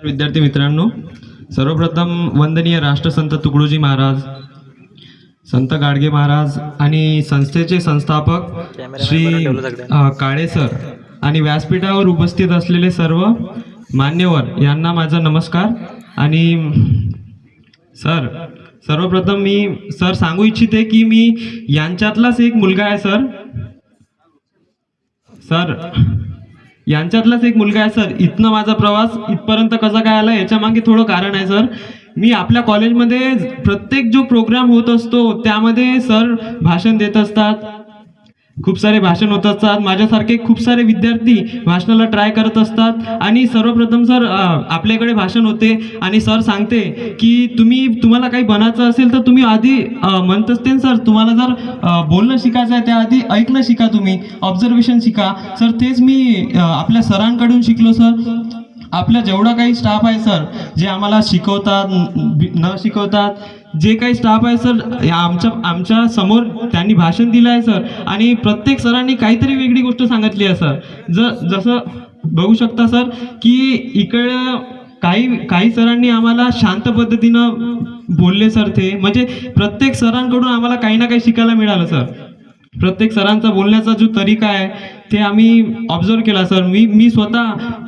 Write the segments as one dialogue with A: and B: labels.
A: विद्यार्थी मित्रांनो, सर्वप्रथम वंदनीय राष्ट्रसंत तुकडोजी महाराज, संत गाडगे महाराज आणि संस्थेचे संस्थापक श्री काळे सर आणि व्यासपीठावर उपस्थित असलेले सर्व मान्यवर यांना माझा नमस्कार. आणि सर, सर्वप्रथम मी सांगू इच्छिते की मी यांच्यातलाच एक मुलगा आहे यांच्यातलाच एक मुलगा आहे सर. इथनं माझा प्रवास इथपर्यंत कसा काय आला याच्या मागे थोडं कारण आहे सर. मी आपल्या कॉलेजमध्ये प्रत्येक जो प्रोग्राम होत असतो त्यामध्ये सर भाषण देत असतात, खूप सारे भाषण होत असतात. माझ्यासारखे खूप सारे विद्यार्थी भाषणाला ट्राय करत असतात. आणि सर्वप्रथम सर आपल्याकडे भाषण होते आणि सर सांगते की तुम्हाला काही बनायचं असेल तर तुम्ही आधी म्हणत असते सर, तुम्हाला जर बोलणं शिकायचं आहे त्याआधी ऐकणं शिका, तुम्ही ऑब्झर्वेशन शिका. सर तेच मी आपल्या सरांकडून शिकलो सर. आपला जेवढा काही स्टाफ आहे सर, जे आम्हाला शिकवतात न शिकवतात, जे काही स्टाफ आहे सर, आमच्या समोर त्यांनी भाषण दिलं आहे सर. आणि प्रत्येक सरांनी काहीतरी वेगळी गोष्ट सांगितली आहे सर. जसं बघू शकता सर की इकडं काही सरांनी आम्हाला शांत पद्धतीनं बोलले सर. ते म्हणजे प्रत्येक सरांकडून आम्हाला काही ना काही शिकायला मिळालं सर. प्रत्येक सरांचा बोलण्याचा जो तरीका आहे ते आम्ही ऑब्झर्व केला सर.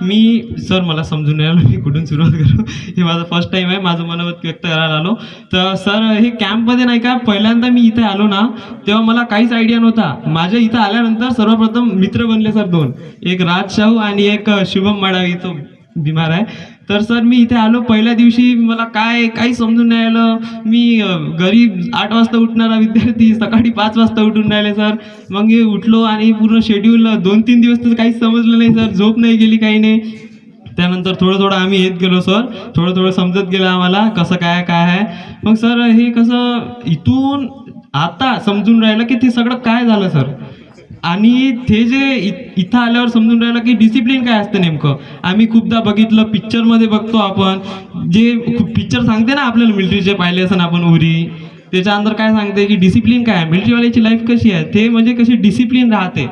A: मी सर मला समजून नाही आलं मी कुठून सुरुवात करू. हे माझं फर्स्ट टाईम आहे, माझं मनोगत व्यक्त करायला आलो. तर सर हे कॅम्पमध्ये नाही का, पहिल्यांदा मी इथे आलो ना तेव्हा मला काहीच आयडिया नव्हता. माझ्या इथं आल्यानंतर सर्वप्रथम मित्र बनले सर दोन, एक राज शाहू आणि एक शुभम माडावी, तो बिमार आहे. तर सर मी इथे आलो पहिल्या दिवशी मला काही समजून नाही आलं. मी गरीब 8 वाजता उठणारा विद्यार्थी सकाळी 5 वाजता उठून राहिले सर. मग मी उठलो आणि पूर्ण शेड्यूल 2-3 दिवस तर काहीच समजलं नाही सर, झोप नाही गेली, काही नाही. त्यानंतर थोडं आम्ही येत गेलो सर, थोडं समजत गेलं आम्हाला कसं काय आहे. मग सर हे कसं इथून आता समजून राहिलं की ते सगळं काय झालं सर. आणि ते जे इथं आल्यावर समजून राहिलं की डिसिप्लिन काय असतं नेमकं. आम्ही खूपदा बघितलं, पिक्चरमध्ये बघतो आपण, जे पिक्चर सांगते ना आपल्याला मिलिटरीचे पाहिले असं आपण उरी, त्याच्या अंदर काय सांगते की डिसिप्लिन काय आहे, मिलिटरीवाल्याची लाईफ कशी आहे, ते म्हणजे कशी डिसिप्लिन राहते.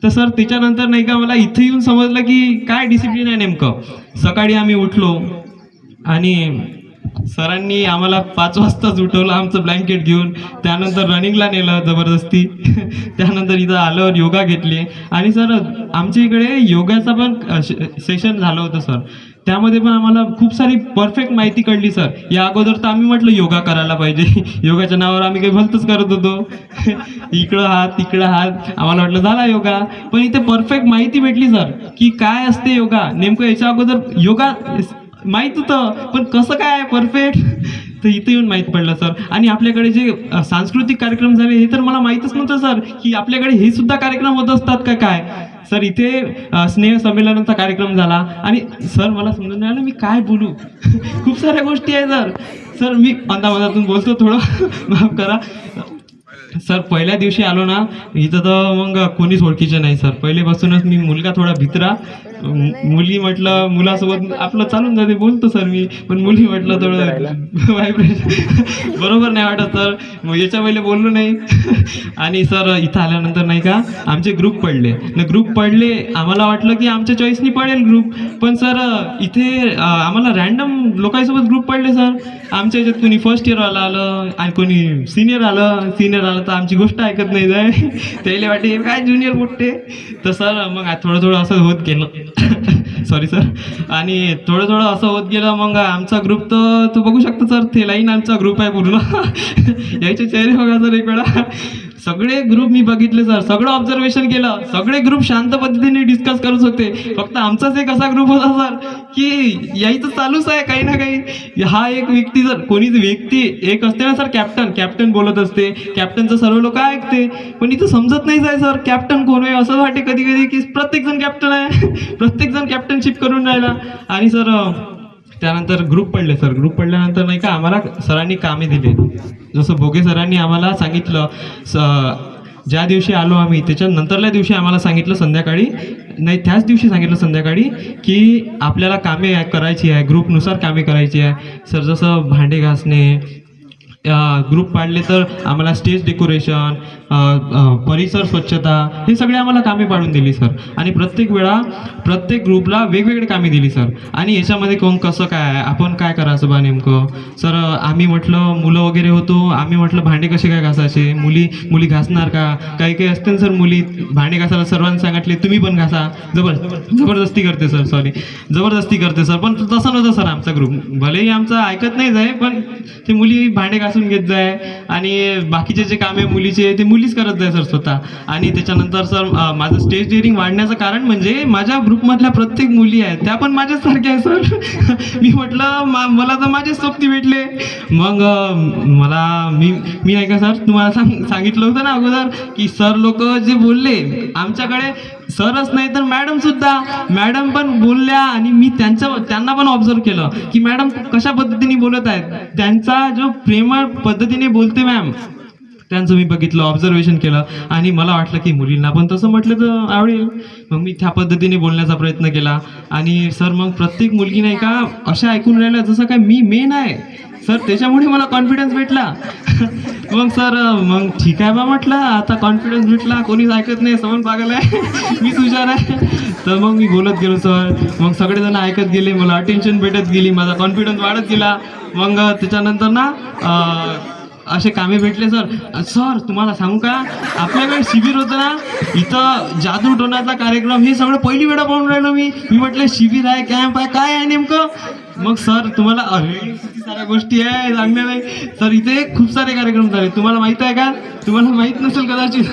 A: तर सर त्याच्यानंतर नाही का मला इथं येऊन समजलं की काय डिसिप्लिन आहे नेमकं. सकाळी आम्ही उठलो आणि सरांनी आम्हाला 5 वाजताच उठवलं आमचं ब्लँकेट घेऊन. त्यानंतर रनिंगला नेलं जबरदस्ती. त्यानंतर इथं आल्यावर योगा घेतले. आणि सर आमच्या इकडे योगाचा पण सेशन झालं होतं सर. त्यामध्ये पण आम्हाला खूप सारी परफेक्ट माहिती कळली सर. या अगोदर तर आम्ही म्हटलं योगा करायला पाहिजे, योगाच्या नावावर आम्ही काही भलतंच करत होतो. इकडं हात तिकडं हात, आम्हाला वाटलं झाला योगा. पण इथे परफेक्ट माहिती भेटली सर की काय असते योगा नेमकं. याच्या अगोदर योगा माहीत होतं पण कसं काय परफेक्ट, तर इथे येऊन माहीत पडलं सर. आणि आपल्याकडे जे सांस्कृतिक कार्यक्रम झाले हे तर मला माहीतच नव्हतं सर की आपल्याकडे हे सुद्धा कार्यक्रम होत असतात का काय. सर इथे स्नेह संमेलनाचा कार्यक्रम झाला आणि सर मला समजून नाही आलं मी काय बोलू. खूप साऱ्या गोष्टी आहे सर. सर मी मधातून बोलतो, थोडं माफ करा सर. पहिल्या दिवशी आलो ना इथं तर मग कोणीच ओळखीचे नाही सर. पहिलेपासूनच मी मुलगा थोडा भित्रा, मुली म्हटलं मुलासोबत आपलं चालून जाते बोलतो सर मी, पण मुली म्हटलं थोडं व्हायब्रेशन बरोबर नाही वाटत सर, मग याच्या पहिले बोललो नाही. आणि सर इथं आल्यानंतर नाही का आमचे ग्रुप पडले. आम्हाला वाटलं की आमच्या चॉईसनी पडेल ग्रुप, पण सर इथे आम्हाला रॅन्डम लोकांसोबत ग्रुप पडले सर. आमच्या याच्यात कोणी फर्स्ट इयरवाला आलं आणि कोणी सिनियर आलं तर आमची गोष्ट ऐकत नाही जाय. त्याला वाटते काय ज्युनियर मोठे. तर सर मग थोडं असं होत गेलं. Sorry sir. आणि थोडं असं होत गेलं. मग आमचा ग्रुप तर बघू शकता सर, ते लाईन आमचा ग्रुप आहे पूर्ण. याचे चेहरे बघा सर एक वेळा. सगळे ग्रुप मी बघितले सर, सगळं ऑब्झर्वेशन केलं. सगळे ग्रुप शांत पद्धतीने डिस्कस करत होते. फक्त आमचाच एक असा ग्रुप होता सर की यायचं चालूच आहे काही ना काही. हा एक व्यक्ती जर कोणीच व्यक्ती एक असते ना सर, कॅप्टन बोलत असते, कॅप्टनचं सर्व लोक ऐकते. पण इथं समजत नाही जाय सर कॅप्टन कोण आहे. असं वाटते कधी की प्रत्येक जण कॅप्टन आहे, प्रत्येक जण कॅप्टनशिप करून राहिला. आणि सर त्यानंतर ग्रुप पडले सर. ग्रुप पडल्यानंतर नाही का आम्हाला सरांनी कामे दिले. जसं भोगे सरांनी आम्हाला सांगितलं ज्या दिवशी आलो आम्ही त्याच्यानंतरल्या दिवशी आम्हाला सांगितलं संध्याकाळी, नाही त्याच दिवशी सांगितलं संध्याकाळी की आपल्याला कामे करायची आहे, ग्रुपनुसार कामे करायची आहे सर. जसं भांडे घासणे, ग्रुप पाडले तर आम्हाला स्टेज डेकोरेशन, परिसर स्वच्छता हे सगळे आम्हाला कामे पाडून दिली सर. आणि प्रत्येक वेळा प्रत्येक ग्रुपला वेगवेगळे कामे दिली सर. आणि याच्यामध्ये कोण कसं काय आपण काय करायचं बा नेमकं सर. आम्ही म्हटलं मुलं वगैरे होतो, आम्ही म्हटलं भांडे कसे काय घासायचे, मुली घासणार का. काही काही असते ना सर मुली भांडे घासायला सर्वांनी सांगितले तुम्ही पण घासा. जबरदस्ती करते सर, सॉरी जबरदस्ती करते सर. पण तसं नव्हतं सर आमचा ग्रुप. भलेही आमचं ऐकत नाही जाय, पण ते मुली भांडे घासून घेत जाय आणि बाकीचे जे कामे मुलीचे ते मुलीच करत जाय सर स्वतः. आणि त्याच्यानंतर सर माझं स्टेज डेअरिंग वाढण्याचं कारण म्हणजे माझ्या ग्रुपमधल्या प्रत्येक मुली आहेत त्या पण माझ्यासारख्या आहे सर. मी म्हटलं मला तर माझेच सोबती भेटले. मग मी नाही का सर तुम्हाला सांगितलं होतं ना अगोदर की सर लोक जे बोलले आमच्याकडे सरच नाही तर मॅडम पण बोलल्या. आणि मी त्यांना पण ऑब्झर्व केलं की मॅडम कशा पद्धतीने बोलत आहेत. त्यांचा जो प्रेमळ पद्धतीने बोलते मॅम त्यांचं मी बघितलं, ऑब्झर्वेशन केलं. आणि मला वाटलं की मुलींना पण तसं म्हटलं तर आवडेल. मग मी त्या पद्धतीने बोलण्याचा प्रयत्न केला. आणि सर मग प्रत्येक मुलगी नाही का अशा ऐकून राहिल्या जसं काय मी मेन आहे सर. त्याच्यामुळे मला कॉन्फिडन्स भेटला. मग सर मग ठीक आहे बा म्हटलं आता कॉन्फिडन्स भेटला, कोणीच ऐकत नाही, समज पागल आहे मीच हुशार आहे. तर मग मी बोलत गेलो सर. मग सगळेजण ऐकत गेले, मला अटेन्शन भेटत गेली, माझा कॉन्फिडन्स वाढत गेला. मग त्याच्यानंतर ना असे कामे भेटले सर. तुम्हाला सांगू का आपल्याकडे शिबिर होतं ना इथं जादू टोनाचा कार्यक्रम हे सगळं पहिली वेळा पाहून राहिलो मी म्हटलं शिबिर आहे कॅम्प आहे काय आहे नेमकं. मग सर तुम्हाला किती साऱ्या गोष्टी आहे सांगणार नाही सर. इथे खूप सारे कार्यक्रम झाले, तुम्हाला माहित आहे का. तुम्हाला माहित नसेल कदाचित.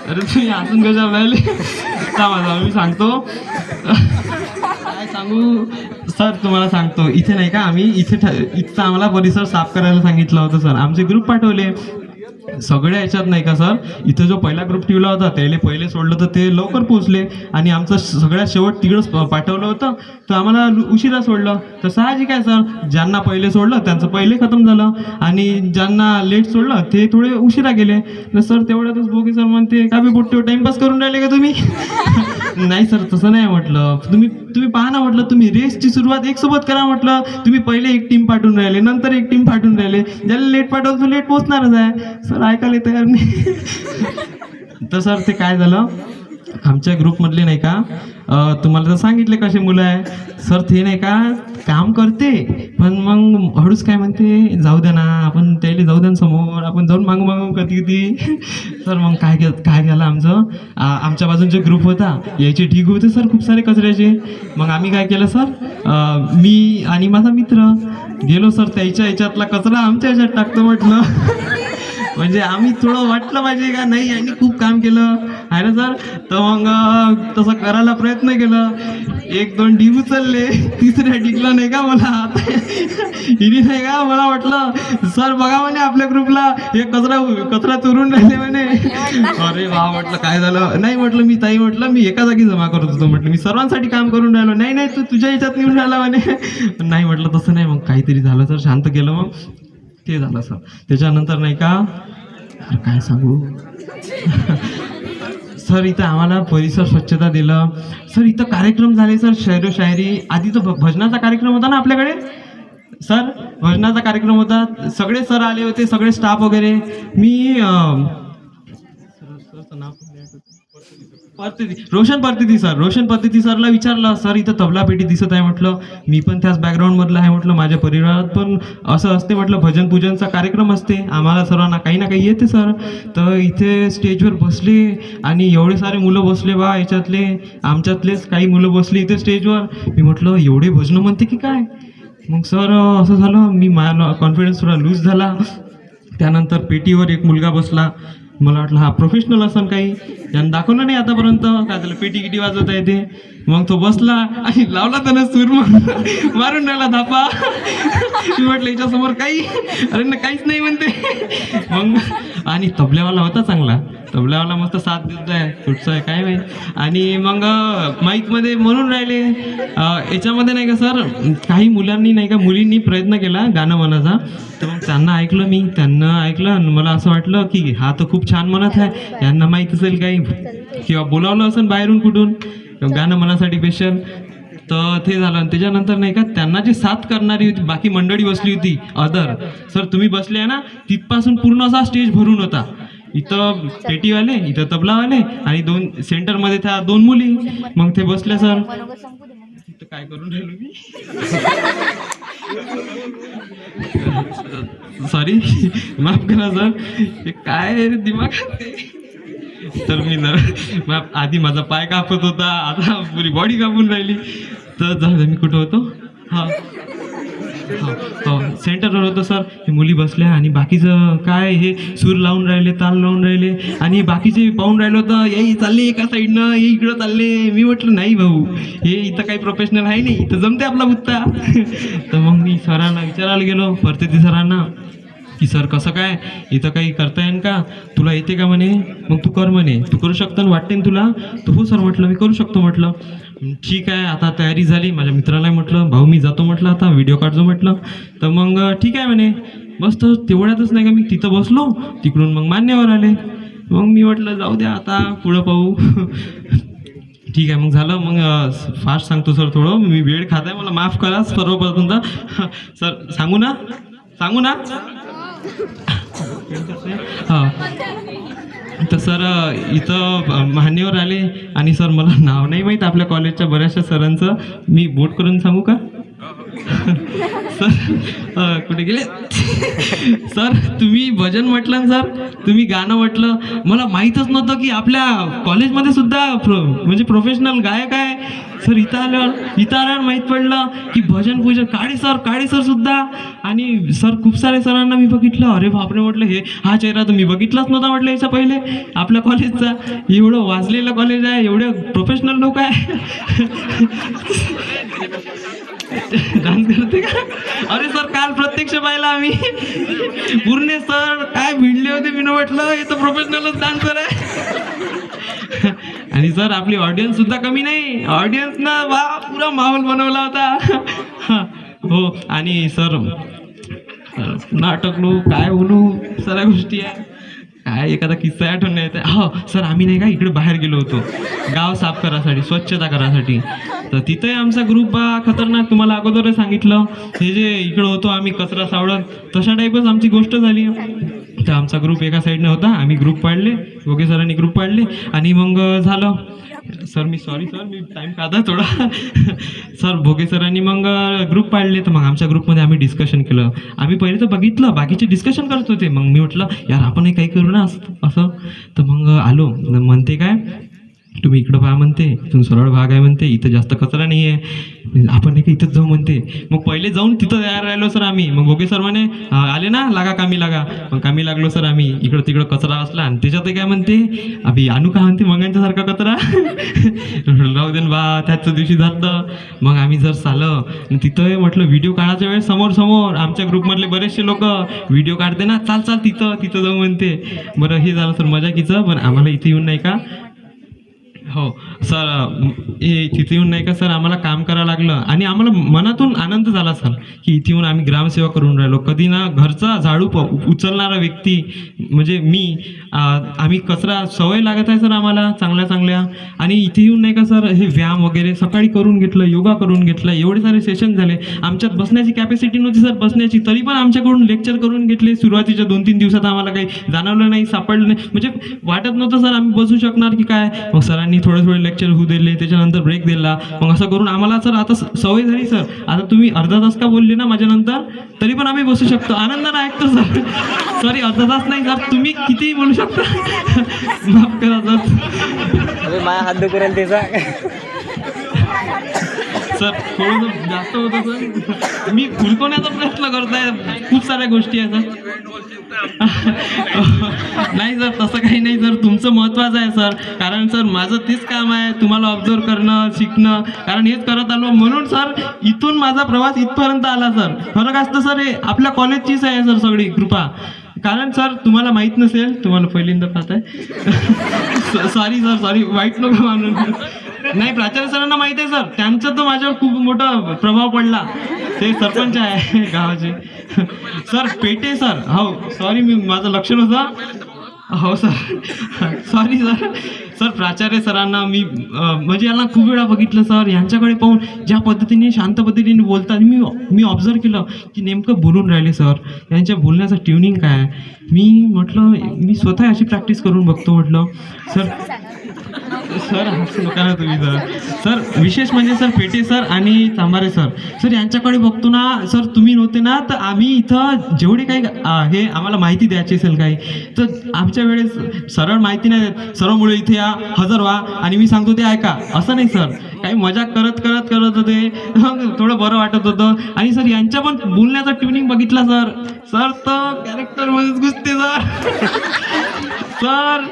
A: अरे तुम्ही हसून कशा राहिले थांबा मी सांगतो. काय सांगू सर तुम्हाला सांगतो. इथे नाही का आम्ही इथं आम्हाला परिसर साफ करायला सांगितलं होतं सर. आमचे ग्रुप पाठवले सगळ्या याच्यात नाही का सर. इथं जो पहिला ग्रुप ठेवला होता त्याला पहिले सोडलं तर ते लवकर पोहोचले. आणि आमचं सगळ्यात शेवट तिकडंच पाठवलं होतं तर आम्हाला उशिरा सोडलं. तर साहजिक आहे सर, ज्यांना पहिले सोडलं त्यांचं पहिले खतम झालं आणि ज्यांना लेट सोडलं ते थोडे उशिरा गेले. तर सर तेवढ्यातच बोगे सर म्हणते का बी बुट्टे टाइमपास करून राहिले का तुम्ही. नाही सर तसं नाही म्हटलं. तुम्ही पहा ना म्हटलं, तुम्ही रेसची सुरुवात एक सोबत करा म्हटलं. तुम्ही पहिले एक टीम पाठवून राहिले, नंतर एक टीम पाठवून राहिले, ज्याला लेट पाठवलं तो लेट पोहोचणारच आहे. सर ऐकायला तयार नाही. तर सर ते काय झालं आमच्या ग्रुपमधले नाही का तुम्हाला तर सांगितले कसे मुलं आहे सर. ते नाही का काम करते पण मग हळूच काय म्हणते जाऊ द्या ना आपण त्याला जाऊ द्या ना समोर, आपण जाऊन मागू कधी सर. मग काय झालं आमच्या बाजून जो ग्रुप होता याचे ढीग होते सर खूप सारे कचऱ्याचे. मग आम्ही काय केलं सर, मी आणि माझा मित्र गेलो सर त्याच्या याच्यातला कचरा आमच्या याच्यात टाकतो म्हटलं. म्हणजे आम्ही थोडं वाटलं पाहिजे का नाही यांनी खूप काम केलं आहे ना सर. तर मग तसं करायला प्रयत्न केलं. 1-2 ढीग उचलले, तिसऱ्या ढीगला नाही का मला हिने नाही का मला वाटलं सर बघा म्हणे आपल्या ग्रुपला हे कचरा चोरून राहिले म्हणे. अरे वा म्हटलं काय झालं. नाही म्हटलं मी ताई म्हटलं मी एका जागी जमा करत होतो म्हटलं, मी सर्वांसाठी काम करून राहिलो. नाही तू तुझ्या ह्याच्यात निघून राहिला म्हणे. नाही म्हटलं तसं नाही. मग काहीतरी झालं सर, शांत केलं मग ते झालं सर. त्याच्यानंतर नाही का काय सांगू सर, इथं आम्हाला परिसर स्वच्छता दिलं सर. इथं कार्यक्रम झाले सर, शायरी. आधी तो भजनाचा कार्यक्रम होता ना आपल्याकडे सर, भजनाचा कार्यक्रम होता. सगळे सर आले होते, सगळे स्टाफ वगैरे. मी रोशन परतिती सरला विचारलं सर इथं तबला पेटी दिसत आहे म्हटलं. मी पण त्याच बॅकग्राऊंड मधला आहे म्हटलं, माझ्या परिवारात पण असं असते म्हटलं, भजन पूजनचा कार्यक्रम असते, आम्हाला सर्वांना काही ना काही येते सर. तर इथे स्टेजवर बसले आणि एवढे सारे मुलं बसले बा याच्यातले आमच्यातलेच काही मुलं बसले इथे स्टेजवर. मी म्हटलं एवढे भजनं म्हणते की काय. मग सर असं झालं, मी माझा कॉन्फिडन्स थोडा लूज झाला. त्यानंतर पेटीवर एक मुलगा बसला, मला वाटलं हा प्रोफेशनल असन काही, यानं दाखवलं नाही आतापर्यंत काय त्याला पेटी किटी वाजवता येते. मग तो बसला आणि लावला त्यानं सूर मारून राहिला धापा. मी म्हटलं याच्यासमोर अरे ना काहीच नाही म्हणते. मग आणि तबल्यावाला होता चांगला, तबल्यावाला मस्त साथ देत आहे, कुठचं आहे काय माहीत. आणि मग माईकमध्ये म्हणून राहिले. याच्यामध्ये नाही का सर काही मुलींनी प्रयत्न केला गाणं म्हणायचा. तर मग त्यांना ऐकलं आणि मला असं वाटलं की हा तर खूप छान म्हणत आहे, यांना माहीत असेल काही किंवा बोलावलं असेल बाहेरून कुठून गाणं म्हणासाठी स्पेशल. तर ते झालं. आणि त्याच्यानंतर नाही का त्यांना जे साथ करणारी होती बाकी मंडळी बसली होती अदर, सर तुम्ही बसले आहे ना, तिथपासून पूर्ण असा स्टेज भरून होता. इथं पेटीवाले, इथं तबलावाले आणि दोन सेंटरमध्ये त्या दोन मुली. मग ते बसले सर. इथं काय करून राहिलो मी? सॉरी, माफ करा सर, हे काय दिमागात ते. तर मी ना आधी माझा पाय कापत होता, आता पुरी बॉडी कापून राहिली. तर झालं, मी कुठं होतो? हां हो, सेंटरवर होतं सर. हे मुली बसल्या आणि बाकीचं काय हे सूर लावून राहिले, ताल लावून राहिले आणि बाकीचे पाहून राहिलं होतं, ये चालले एका साईडनं, हे इकडं चालले. मी म्हटलं नाही भाऊ, हे इथं काही प्रोफेशनल आहे नाही, इथं जमते आपला बुत्ता. तर मग मी सरांना विचारायला गेलो, परतेती सरांना, की सर कसं काय, इथं काही करता येईन का, तुला येते का म्हणे, मग तू कर म्हणे, तू करू शकता ना वाटते ना तुला. तर हो सर म्हटलं, मी करू शकतो म्हटलं. ठीक आहे, आता तयारी झाली. माझ्या मित्राला म्हटलं, भाऊ मी जातो म्हटलं, आता व्हिडिओ काढतो म्हटलं. तर मग ठीक आहे म्हणे. मस्त तेवढ्यातच नाही का मी तिथं बसलो, तिकडून मग मान्यवर आले. मग मी म्हटलं जाऊ द्या, आता पुढं पाहू. ठीक आहे, मग झालं. मग फास्ट सांगतो सर, थोडं मी वेळ खात आहे, मला माफ करा सर्वप्रथम. सर सांगू ना, सांगू ना. हां, तर सर इथं मान्यवर आले आणि सर मला नाव नाही माहीत आपल्या कॉलेजच्या बऱ्याचशा सरांचं, मी बोट करून सांगू का? सर कुठे गेले? सर तुम्ही भजन म्हटलं सर, तुम्ही गाणं म्हटलं, मला माहीतच नव्हतं की आपल्या कॉलेजमध्ये सुद्धा म्हणजे प्रोफेशनल गायक आहे. सर इथं आल्यावर माहीत पडलं की भजन पूजन काळे सर सुद्धा. आणि सर खूप सारे सरांना मी बघितलं, अरे बापरे म्हटलं, हे हा चेहरा तर मी बघितलाच नव्हता म्हटलं याच्या पहिले आपल्या कॉलेजचा. एवढं वाजलेलं कॉलेज आहे, एवढे प्रोफेशनल लोक आहे. डान्स करते का? अरे सर काल प्रत्यक्ष पाहिला आम्ही, पूर्ण सर काय भिडले होते. मी म्हटलं हे तर प्रोफेशनलच डान्सर आहे. आणि सर आपली ऑडियन्स सुद्धा कमी नाही, ऑडियन्स ना वा पुरा माहोल बनवला होता. हो, आणि सर नाटकलो काय बोलू, सगळ्या गोष्टी आहे. काय एखादा किस्सा आठवण नाही येत. हो सर, आम्ही नाही का इकडे बाहेर गेलो होतो गाव साफ करायसाठी, स्वच्छता करायसाठी. तर तिथंही आमचा ग्रुप बा खतरनाक, तुम्हाला अगोदर सांगितलं, हे जे इकडं होतो आम्ही कचरा सावळत, तशा टाईपच आमची गोष्ट झाली. तर आमचा ग्रुप एका साईडने होता, आम्ही ग्रुप पाडले, भोगे सरांनी ग्रुप पाडले आणि मग झालं. सर मी सॉरी सर, मी टाईम काढा थोडा. सर भोगे सरांनी मग ग्रुप पाडले. तर मग आमच्या ग्रुपमध्ये आम्ही डिस्कशन केलं. आम्ही पहिले तर बघितलं बाकीचे डिस्कशन करत होते, मग मी म्हटलं यार आपण काही करू ना असं. तर मग आलो, म्हणते काय तुम्ही इकडं पहा म्हणते, इथून सरळ भाग आहे म्हणते, इथं जास्त कचरा नाही आहे, आपण नाही का इथंच जाऊ म्हणते. मग पहिले जाऊन तिथं तयार राहिलो सर आम्ही. मग भोगे सर म्हणे आले ना, लागा कामी लागा. मग कामी लागलो सर आम्ही. इकडं तिकडं कचरा असला आणि त्याच्यात काय म्हणते, अभि आणू का म्हणते मंगांच्यासारखा कचरा. राहू दे बा, त्याच दिवशी जातं. मग आम्ही जर चालं तिथं, म्हटलं व्हिडिओ काढायच्या वेळेस समोर आमच्या ग्रुपमधले बरेचसे लोक व्हिडिओ काढते ना, चाल तिथं जाऊ म्हणते. बरं हे झालं सर मजाकीचं. पण आम्हाला इथे येऊन नाही का, हो सर, हे तिथे येऊन नाही का सर आम्हाला काम करावं लागलं आणि आम्हाला मनातून आनंद झाला सर की इथे येऊन आम्ही ग्रामसेवा करून राहिलो. कधी ना घरचा झाडू उचलणारा व्यक्ती म्हणजे मी, आम्ही कचरा सवय लागत आहे सर आम्हाला चांगल्या. आणि इथे येऊन नाही का सर हे व्यायाम वगैरे सकाळी करून घेतलं, योगा करून घेतलं, एवढे सारे सेशन झाले. आमच्यात बसण्याची कॅपॅसिटी नव्हती सर बसण्याची, तरी पण आमच्याकडून लेक्चर करून घेतले. सुरुवातीच्या 2-3 दिवसात आम्हाला काही जाणवलं नाही, सापडलं नाही, म्हणजे वाटत नव्हतं सर आम्ही बसू शकणार की काय. मग सरांनी थोडे लेक्चर होऊ दिले, त्याच्यानंतर ब्रेक दिला. मग असं करून आम्हाला सर आता सवय झाली सर. आता तुम्ही अर्धा तास का बोलले ना माझ्यानंतर, तरी पण आम्ही बसू शकतो, आनंदाने ऐकतो सर. सॉरी अर्धा तास नाही सर, तुम्ही कितीही बोलू शकता. माफ करा सर,
B: माझ्या हात दुखरेल त्याचा.
A: सर थोडंसं जास्त होतं सर, मी खुलकवण्याचा प्रयत्न करताय, खूप साऱ्या गोष्टी आहेत सर. नाही सर तसं काही नाही सर, तुमचं महत्त्वाचं आहे सर. कारण सर माझं तेच काम आहे, तुम्हाला ऑब्झर्व करणं, शिकणं, कारण हेच करत आलो म्हणून सर इथून माझा प्रवास इथपर्यंत आला सर. फरक असतं सर, हे आपल्या कॉलेजचीच आहे सर सगळी कृपा. कारण सर तुम्हाला माहीत नसेल, तुम्हाला पहिल्यांदा पाहताय. सॉरी सर, सॉरी, वाईट नको मानून. नाही प्राचार्य सरांना माहिती आहे सर, त्यांचा तर माझ्यावर खूप मोठा प्रभाव पडला, ते सरपंच आहे गावाचे. सर पेटे सर, हो सॉरी मी माझं लक्ष नव्हतं. हो सर, सॉरी सर. सर प्राचार्य सरांना मी म्हणजे यांना खूप वेळा बघितलं सर, यांच्याकडे पाहून ज्या पद्धतीने शांत पद्धतीने बोलतात मी ऑब्झर्व केलं की नेमकं बोलून राहिले सर, यांच्या बोलण्याचं ट्युनिंग काय आहे. मी म्हटलं मी स्वतः अशी प्रॅक्टिस करून बघतो म्हटलं. सर हसू नका ना तुम्ही सर विशेष म्हणजे सर पेटे सर आणि तांबारे सर यांच्याकडे बघतो ना सर, तुम्ही नव्हते ना तर आम्ही इथं जेवढे काही हे आम्हाला माहिती द्यायची असेल काही तर आमच्या वेळेस सरळ माहिती नाही देत, सरळमुळे इथे या, हजर व्हा आणि मी सांगतो ते ऐका, असं नाही सर. काही मजाक करत होते, थोडं बरं वाटत होतं. आणि सर यांच्या पण बोलण्याचा ट्युनिंग बघितला सर तर कॅरेक्टरमध्येच घुसते सर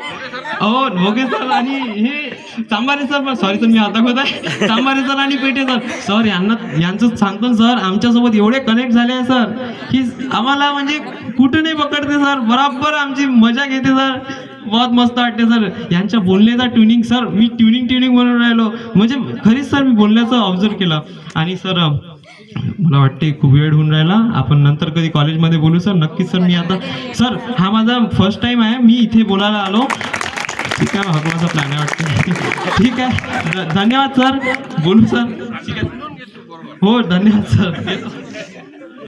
A: हो भोगे सर आणि हे तांबारे सर, सॉरी सर मी आता होत आहे, तांबारे सर आणि पेटे सर यांचं सांगतो सर, आमच्यासोबत एवढे कनेक्ट झाले आहे सर की आम्हाला म्हणजे कुठं नाही पकडते सर, बराबर आमची मजा घेते सर, बहुत मस्त वाटते सर. यांच्या बोलण्याचा ट्युनिंग सर, मी ट्युनिंग म्हणून राहिलो म्हणजे खरीच सर मी बोलण्याचं ऑब्झर्व केलं. आणि सर मला वाटते खूप वेळ होऊन राहिला, आपण नंतर कधी कॉलेजमध्ये बोलू सर, नक्कीच सर. मी आता सर हा माझा फर्स्ट टाइम आहे, मी इथे बोलायला आलो. ठीक आहे, हकवाचा प्लॅन आहे वाटतं. ठीक आहे, धन्यवाद सर, बोलू सर. ठीक आहे, हो धन्यवाद सर.